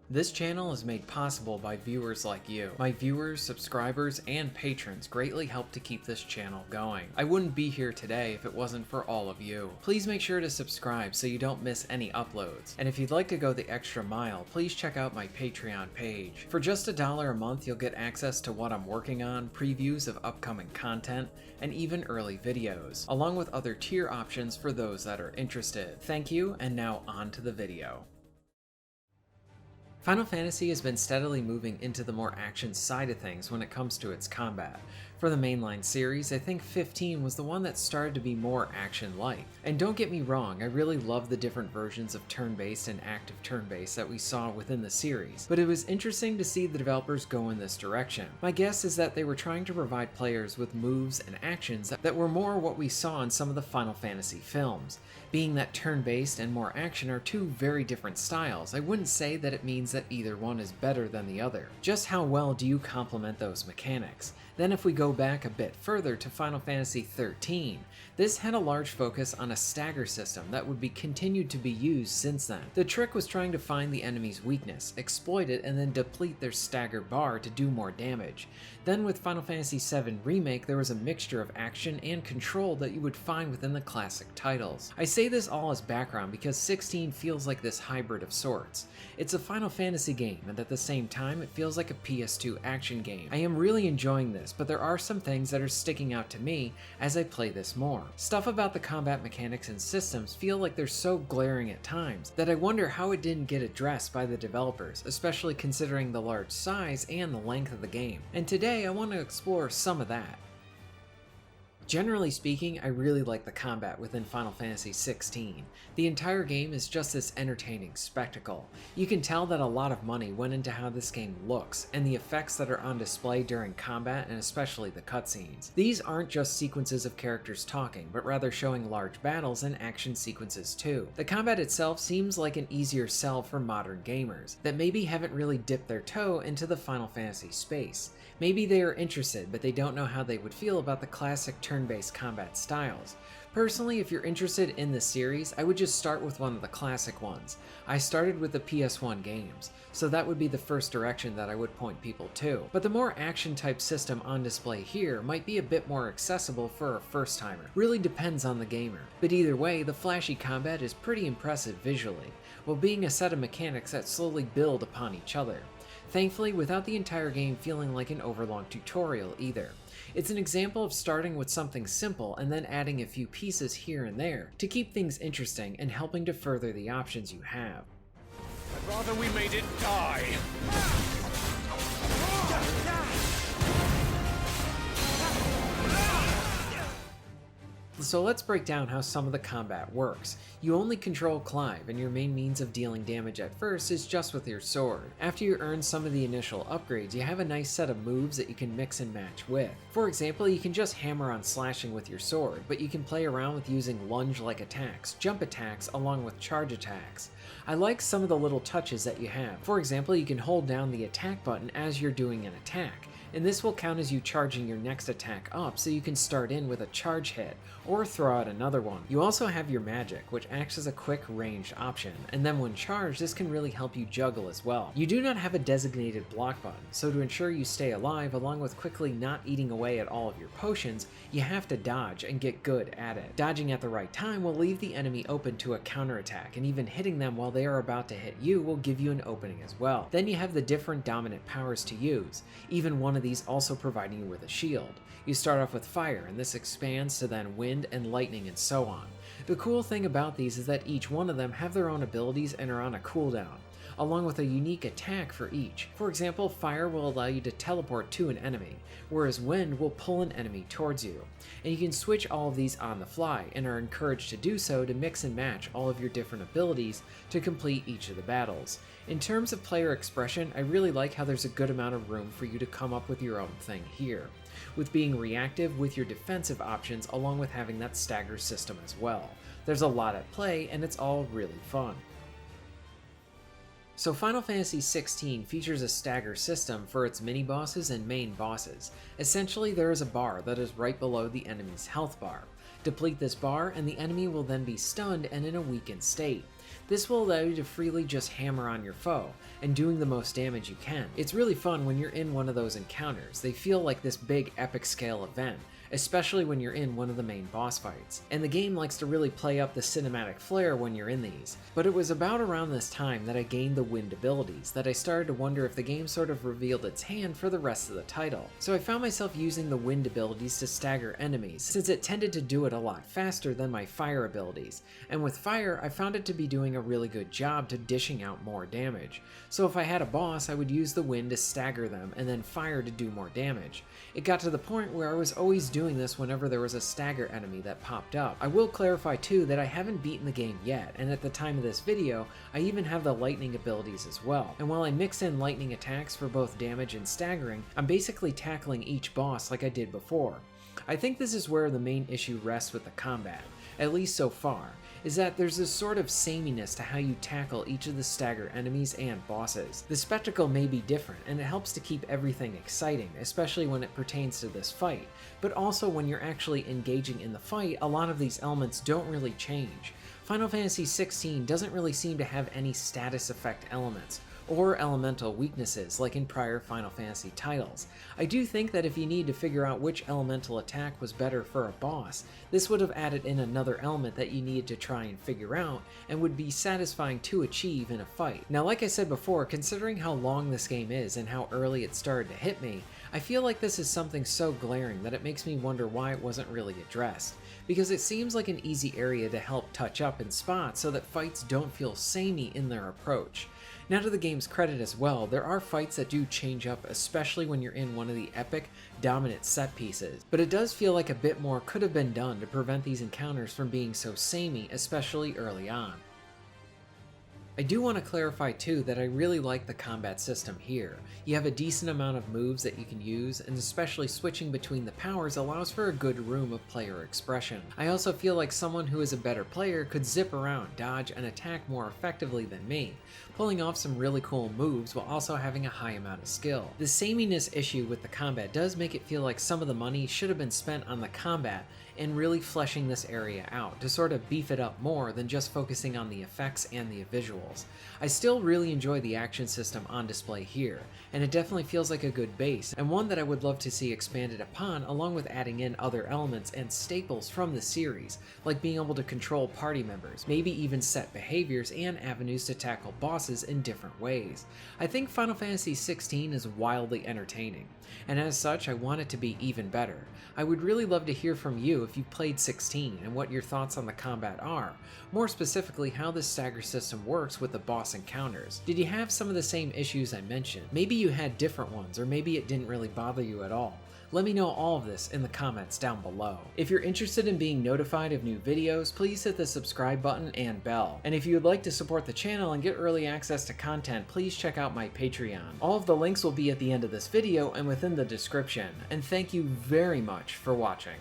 This channel is made possible by viewers like you. My viewers, subscribers, and patrons greatly help to keep this channel going. I wouldn't be here today if it wasn't for all of you. Please make sure to subscribe so you don't miss any uploads. And if you'd like to go the extra mile, please check out my Patreon page. For just $1 a month, you'll get access to what I'm working on, previews of upcoming content, and even early videos, along with other tier options for those that are interested. Thank you, and now on to the video. Final Fantasy has been steadily moving into the more action side of things when it comes to its combat. For the mainline series, I think 15 was the one that started to be more action-like. And don't get me wrong, I really love the different versions of turn-based and active turn-based that we saw within the series, but it was interesting to see the developers go in this direction. My guess is that they were trying to provide players with moves and actions that were more what we saw in some of the Final Fantasy films. Being that turn-based and more action are two very different styles, I wouldn't say that it means that either one is better than the other. Just how well do you complement those mechanics? Then if we go back a bit further to Final Fantasy XIII, this had a large focus on a stagger system that would be continued to be used since then. The trick was trying to find the enemy's weakness, exploit it, and then deplete their stagger bar to do more damage. Then with Final Fantasy VII Remake, there was a mixture of action and control that you would find within the classic titles. I say this all as background because 16 feels like this hybrid of sorts. It's a Final Fantasy game, and at the same time it feels like a PS2 action game. I am really enjoying this, but there are some things that are sticking out to me as I play this more. Stuff about the combat mechanics and systems feel like they're so glaring at times that I wonder how it didn't get addressed by the developers, especially considering the large size and the length of the game. And today I want to explore some of that. Generally speaking, I really like the combat within Final Fantasy XVI. The entire game is just this entertaining spectacle. You can tell that a lot of money went into how this game looks, and the effects that are on display during combat, and especially the cutscenes. These aren't just sequences of characters talking, but rather showing large battles and action sequences too. The combat itself seems like an easier sell for modern gamers, that maybe haven't really dipped their toe into the Final Fantasy space. Maybe they are interested, but they don't know how they would feel about the classic turn-based combat styles. Personally, if you're interested in this series, I would just start with one of the classic ones. I started with the PS1 games, so that would be the first direction that I would point people to. But the more action-type system on display here might be a bit more accessible for a first-timer. Really depends on the gamer. But either way, the flashy combat is pretty impressive visually, while being a set of mechanics that slowly build upon each other. Thankfully, without the entire game feeling like an overlong tutorial either. It's an example of starting with something simple and then adding a few pieces here and there to keep things interesting and helping to further the options you have. I'd rather we made it die! So let's break down how some of the combat works. You only control Clive, and your main means of dealing damage at first is just with your sword. After you earn some of the initial upgrades, you have a nice set of moves that you can mix and match with. For example, you can just hammer on slashing with your sword, but you can play around with using lunge-like attacks, jump attacks, along with charge attacks. I like some of the little touches that you have. For example, you can hold down the attack button as you're doing an attack, and this will count as you charging your next attack up, so you can start in with a charge hit, or throw out another one. You also have your magic, which acts as a quick ranged option, and then when charged, this can really help you juggle as well. You do not have a designated block button, so to ensure you stay alive along with quickly not eating away at all of your potions, you have to dodge and get good at it. Dodging at the right time will leave the enemy open to a counterattack, and even hitting them while they are about to hit you will give you an opening as well. Then you have the different dominant powers to use, even one of these also providing you with a shield. You start off with fire, and this expands to then wind and lightning and so on. The cool thing about these is that each one of them have their own abilities and are on a cooldown, along with a unique attack for each. For example, fire will allow you to teleport to an enemy, whereas wind will pull an enemy towards you. And you can switch all of these on the fly, and are encouraged to do so to mix and match all of your different abilities to complete each of the battles. In terms of player expression, I really like how there's a good amount of room for you to come up with your own thing here, with being reactive with your defensive options along with having that stagger system as well. There's a lot at play, and it's all really fun. So Final Fantasy XVI features a stagger system for its mini-bosses and main bosses. Essentially, there is a bar that is right below the enemy's health bar. Deplete this bar and the enemy will then be stunned and in a weakened state. This will allow you to freely just hammer on your foe, and doing the most damage you can. It's really fun when you're in one of those encounters. They feel like this big epic scale event, especially when you're in one of the main boss fights. And the game likes to really play up the cinematic flair when you're in these. But it was about around this time that I gained the wind abilities that I started to wonder if the game sort of revealed its hand for the rest of the title. So I found myself using the wind abilities to stagger enemies, since it tended to do it a lot faster than my fire abilities. And with fire, I found it to be doing a really good job to dishing out more damage. So if I had a boss, I would use the wind to stagger them and then fire to do more damage. It got to the point where I was always doing this whenever there was a stagger enemy that popped up. I will clarify too that I haven't beaten the game yet, and at the time of this video, I even have the lightning abilities as well. And while I mix in lightning attacks for both damage and staggering, I'm basically tackling each boss like I did before. I think this is where the main issue rests with the combat, at least so far, is that there's this sort of sameness to how you tackle each of the stagger enemies and bosses. The spectacle may be different, and it helps to keep everything exciting, especially when it pertains to this fight, but also when you're actually engaging in the fight, a lot of these elements don't really change. Final Fantasy XVI doesn't really seem to have any status effect elements, or elemental weaknesses like in prior Final Fantasy titles. I do think that if you need to figure out which elemental attack was better for a boss, this would have added in another element that you needed to try and figure out and would be satisfying to achieve in a fight. Now, like I said before, considering how long this game is and how early it started to hit me, I feel like this is something so glaring that it makes me wonder why it wasn't really addressed, because it seems like an easy area to help touch up and spot so that fights don't feel samey in their approach. Now, to the game's credit as well, there are fights that do change up, especially when you're in one of the epic, dominant set pieces, but it does feel like a bit more could have been done to prevent these encounters from being so samey, especially early on. I do want to clarify too that I really like the combat system here. You have a decent amount of moves that you can use, and especially switching between the powers allows for a good room of player expression. I also feel like someone who is a better player could zip around, dodge, and attack more effectively than me, pulling off some really cool moves while also having a high amount of skill. The sameness issue with the combat does make it feel like some of the money should have been spent on the combat and really fleshing this area out to sort of beef it up more than just focusing on the effects and the visuals. I still really enjoy the action system on display here, and it definitely feels like a good base, and one that I would love to see expanded upon, along with adding in other elements and staples from the series, like being able to control party members, maybe even set behaviors and avenues to tackle bosses in different ways. I think Final Fantasy XVI is wildly entertaining, and as such I want it to be even better. I would really love to hear from you if you've played 16 and what your thoughts on the combat are, more specifically how this stagger system works with the boss encounters. Did you have some of the same issues I mentioned? Maybe you had different ones, or maybe it didn't really bother you at all. Let me know all of this in the comments down below. If you're interested in being notified of new videos, please hit the subscribe button and bell. And if you would like to support the channel and get early access to content, please check out my Patreon. All of the links will be at the end of this video and within the description. And thank you very much for watching.